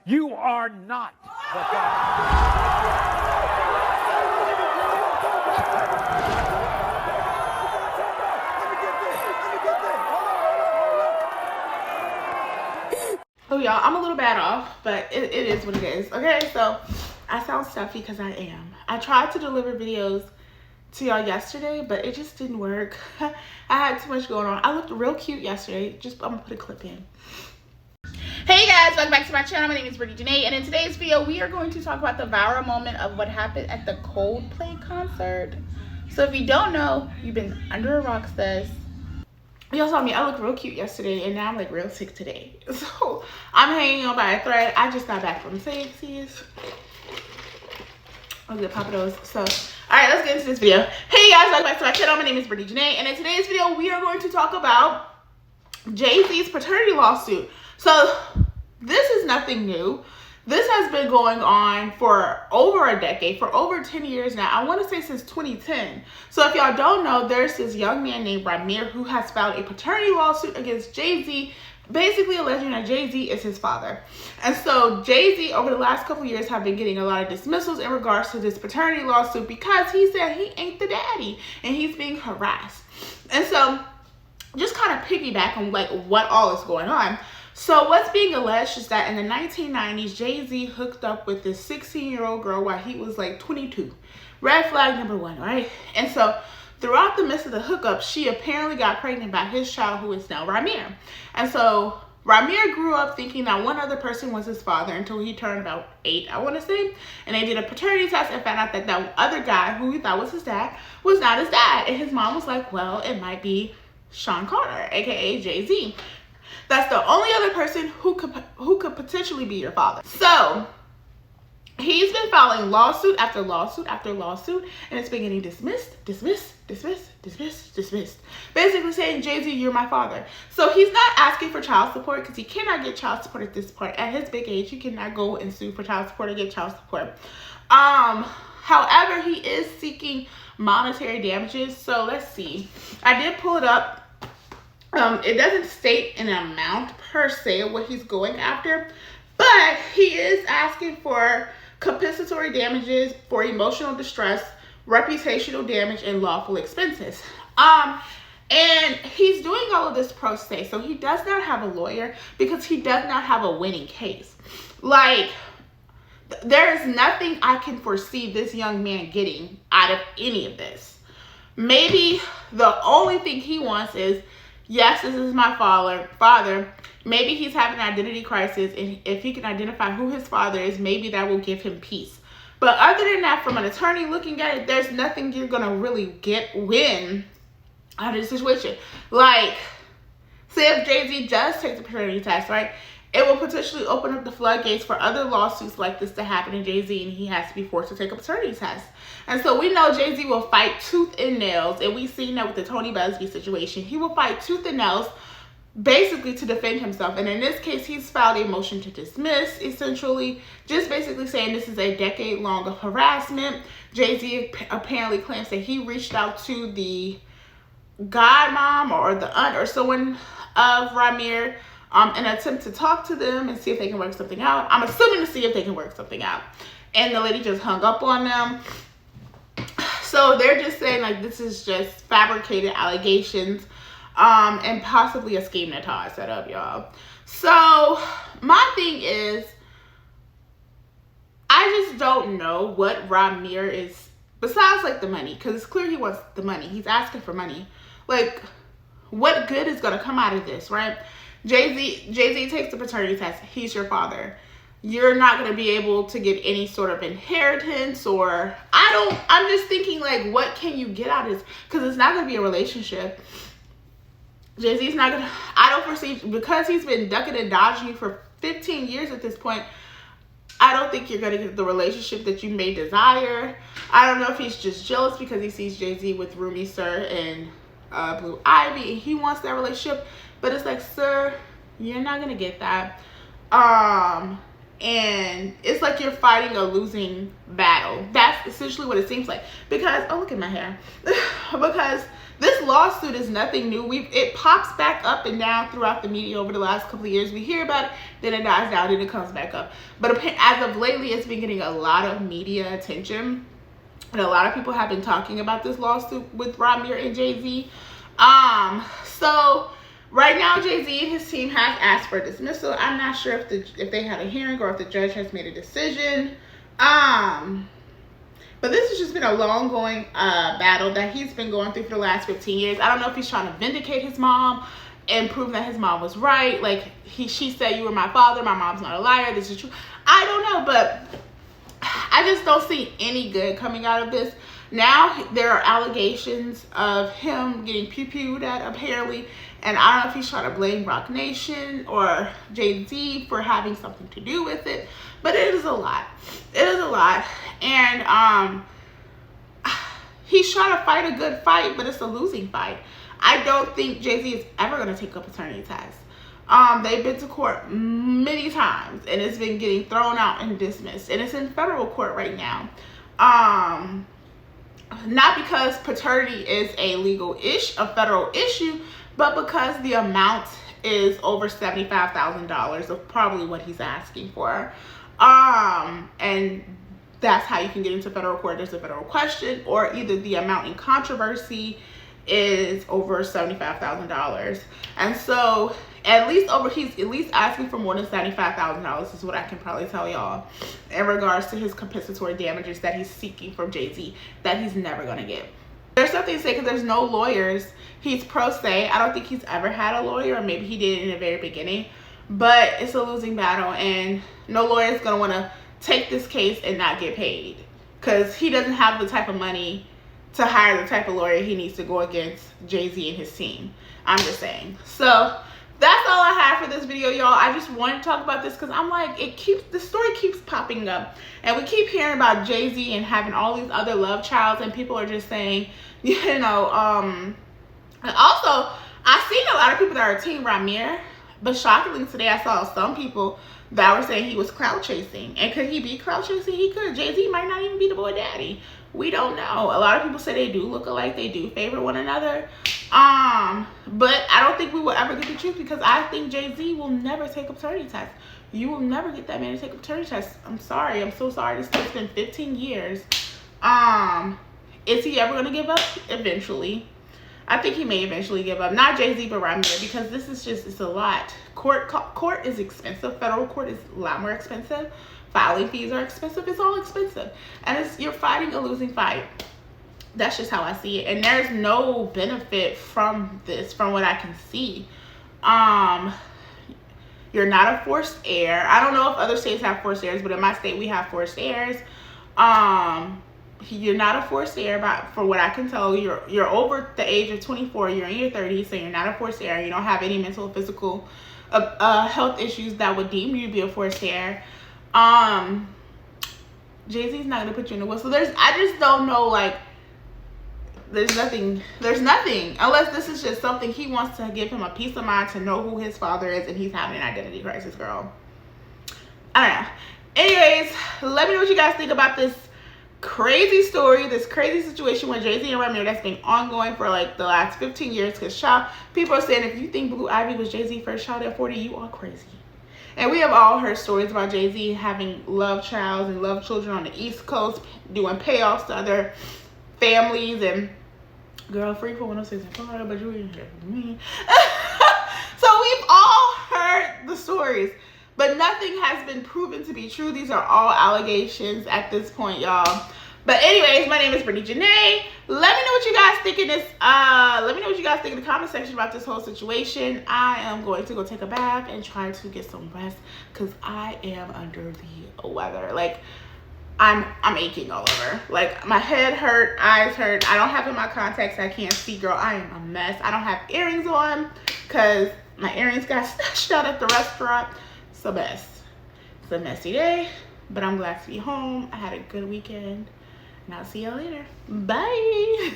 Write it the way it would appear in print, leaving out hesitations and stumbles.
You are not the God. Oh, y'all, I'm a little bad off, but it is what it is. Okay, so I sound stuffy because I am. I tried to deliver videos to y'all yesterday, but it just didn't work. I had too much going on. I looked real cute yesterday. I'm gonna put a clip in. Hey guys, welcome back to my channel. My name is Brittany Janae, and in today's video, we are going to talk about the viral moment of what happened at the Coldplay concert. So if you don't know, you've been under a rock, sis. Y'all saw me, I looked real cute yesterday, and now I'm like real sick today. So I'm hanging on by a thread. I just got back from Saxies. I'll get pop those. So, all right, let's get into this video. Hey guys, welcome back to my channel. My name is Brittany Janae, and in today's video, we are going to talk about Jay-Z's paternity lawsuit. So this is nothing new. This has been going on for over a decade, for over 10 years now. I want to say since 2010. So if y'all don't know, there's this young man named Ramir who has filed a paternity lawsuit against Jay-Z, basically alleging that Jay-Z is his father. And so Jay-Z, over the last couple years, have been getting a lot of dismissals in regards to this paternity lawsuit because he said he ain't the daddy and he's being harassed. And so just kind of piggyback on like what all is going on. So what's being alleged is that in the 1990s, Jay-Z hooked up with this 16-year-old girl while he was like 22. Red flag number one, right? And so throughout the midst of the hookup, she apparently got pregnant by his child, who is now Ramir. And so Ramir grew up thinking that one other person was his father until he turned about 8, I want to say. And they did a paternity test and found out that that other guy, who he thought was his dad, was not his dad. And his mom was like, well, it might be Sean Carter, aka Jay-Z. That's the only other person who could potentially be your father. So he's been filing lawsuit after lawsuit after lawsuit, and it's been getting dismissed. Basically saying, Jay-Z, you're my father. So he's not asking for child support because he cannot get child support at this point. At his big age, he cannot go and sue for child support or get child support. However, he is seeking monetary damages. So let's see. I did pull it up. It doesn't state an amount per se of what he's going after, but he is asking for compensatory damages for emotional distress, reputational damage, and lawful expenses. And he's doing all of this pro se, so he does not have a lawyer because he does not have a winning case. Like, there is nothing I can foresee this young man getting out of any of this. Maybe the only thing he wants is, yes, this is my father. Maybe he's having an identity crisis, and if he can identify who his father is, maybe that will give him peace. But other than that, from an attorney looking at it, there's nothing you're going to really win out of the situation. Like, say if Jay-Z does take the paternity test, right? It will potentially open up the floodgates for other lawsuits like this to happen to Jay-Z, and he has to be forced to take a paternity test. And so we know Jay-Z will fight tooth and nails, and we've seen that with the Tony Busby situation. He will fight tooth and nails basically to defend himself. And in this case, he's filed a motion to dismiss, essentially, just basically saying this is a decade long of harassment. Jay-Z apparently claims that he reached out to the godmom or the aunt or someone of Ramir an attempt to talk to them and see if they can work something out. I'm assuming to see if they can work something out. And the lady just hung up on them. So they're just saying like this is just fabricated allegations and possibly a scheme that Todd set up, y'all. So my thing is, I just don't know what Ramir is, besides like the money, because it's clear he wants the money. He's asking for money. Like, what good is going to come out of this, right? Jay-Z takes the paternity test. He's your father. You're not going to be able to get any sort of inheritance, or I'm just thinking like, what can you get out of this? Because it's not going to be a relationship. Jay-Z's not going to, I don't foresee, because he's been ducking and dodging you for 15 years at this point, I don't think you're going to get the relationship that you may desire. I don't know if he's just jealous because he sees Jay-Z with Rumi Sir and Blue Ivy, and he wants that relationship. But it's like, sir, you're not going to get that. and it's like you're fighting a losing battle. That's essentially what it seems like. Because, oh, look at my hair. Because this lawsuit is nothing new. It pops back up and down throughout the media over the last couple of years. We hear about it, then it dies down, then it comes back up. But as of lately, it's been getting a lot of media attention. And a lot of people have been talking about this lawsuit with Ramir and Jay-Z. So right now, Jay-Z and his team have asked for dismissal. I'm not sure if they had a hearing or if the judge has made a decision. But this has just been a long-going battle that he's been going through for the last 15 years. I don't know if he's trying to vindicate his mom and prove that his mom was right. Like, she said, you were my father, my mom's not a liar, this is true. I don't know, but I just don't see any good coming out of this. Now there are allegations of him getting pew-pewed at, apparently, and I don't know if he's trying to blame Roc Nation or Jay-Z for having something to do with it, but it is a lot. It is a lot, and he's trying to fight a good fight, but it's a losing fight. I don't think Jay-Z is ever going to take up attorney tests. They've been to court many times, and it's been getting thrown out and dismissed, and it's in federal court right now. Not because paternity is a federal issue, but because the amount is over $75,000 of probably what he's asking for. And that's how you can get into federal court. There's a federal question, or either the amount in controversy is over $75,000. And so he's at least asking for more than $75,000 is what I can probably tell y'all in regards to his compensatory damages that he's seeking from Jay-Z that he's never going to get. There's something to say because there's no lawyers. He's pro se. I don't think he's ever had a lawyer, or maybe he did in the very beginning, but it's a losing battle, and no lawyer is going to want to take this case and not get paid because he doesn't have the type of money to hire the type of lawyer he needs to go against Jay-Z and his team. I'm just saying. So that's all I have for this video, y'all. I just wanted to talk about this because I'm like, the story keeps popping up, and we keep hearing about Jay-Z and having all these other love childs, and people are just saying, you know, and also I've seen a lot of people that are Team Ramir, but shockingly today I saw some people that were saying he was clout chasing. And could he be clout chasing? He could. Jay-Z might not even be the boy daddy. We don't know. A lot of people say they do look alike, they do favor one another. But I don't think we will ever get the truth, because I think Jay-Z will never take up paternity tests. You will never get that man to take up paternity tests. I'm sorry. I'm so sorry. This has been 15 years. Is he ever going to give up? Eventually. I think he may eventually give up. Not Jay-Z, but Ramir, because this is just, it's a lot. Court is expensive. Federal court is a lot more expensive. Filing fees are expensive. It's all expensive. And you're fighting a losing fight. That's just how I see it. And there's no benefit from this, from what I can see. You're not a forced heir. I don't know if other states have forced heirs, but in my state we have forced heirs. You're not a forced heir, but for what I can tell, you're over the age of 24. You're in your 30s, so you're not a forced heir. You don't have any mental or physical health issues that would deem you to be a forced heir. Jay-Z's not gonna put you in the will. So I just don't know, like, there's nothing unless this is just something he wants to give him a peace of mind to know who his father is, and he's having an identity crisis, girl. I don't know. Anyways, let me know what you guys think about this crazy story, this crazy situation with Jay-Z and Ramir that's been ongoing for like the last 15 years. Because people are saying if you think Blue Ivy was Jay-Z's first child at 40, you are crazy. And we have all heard stories about Jay-Z having love childs and love children on the East Coast, doing payoffs to other families, and girl, free for 106 in Florida, but you ain't here for me. So we've all heard the stories, but nothing has been proven to be true. These are all allegations at this point, y'all. But anyways, my name is Brittany Janae. Let me know what you guys think in this. Let me know what you guys think in the comment section about this whole situation. I am going to go take a bath and try to get some rest because I am under the weather. Like, I'm aching all over. Like, my head hurt, eyes hurt. I don't have in my contacts. I can't see, girl. I am a mess. I don't have earrings on because my earrings got snatched out at the restaurant. It's a mess. It's a messy day, but I'm glad to be home. I had a good weekend, and I'll see y'all later. Bye.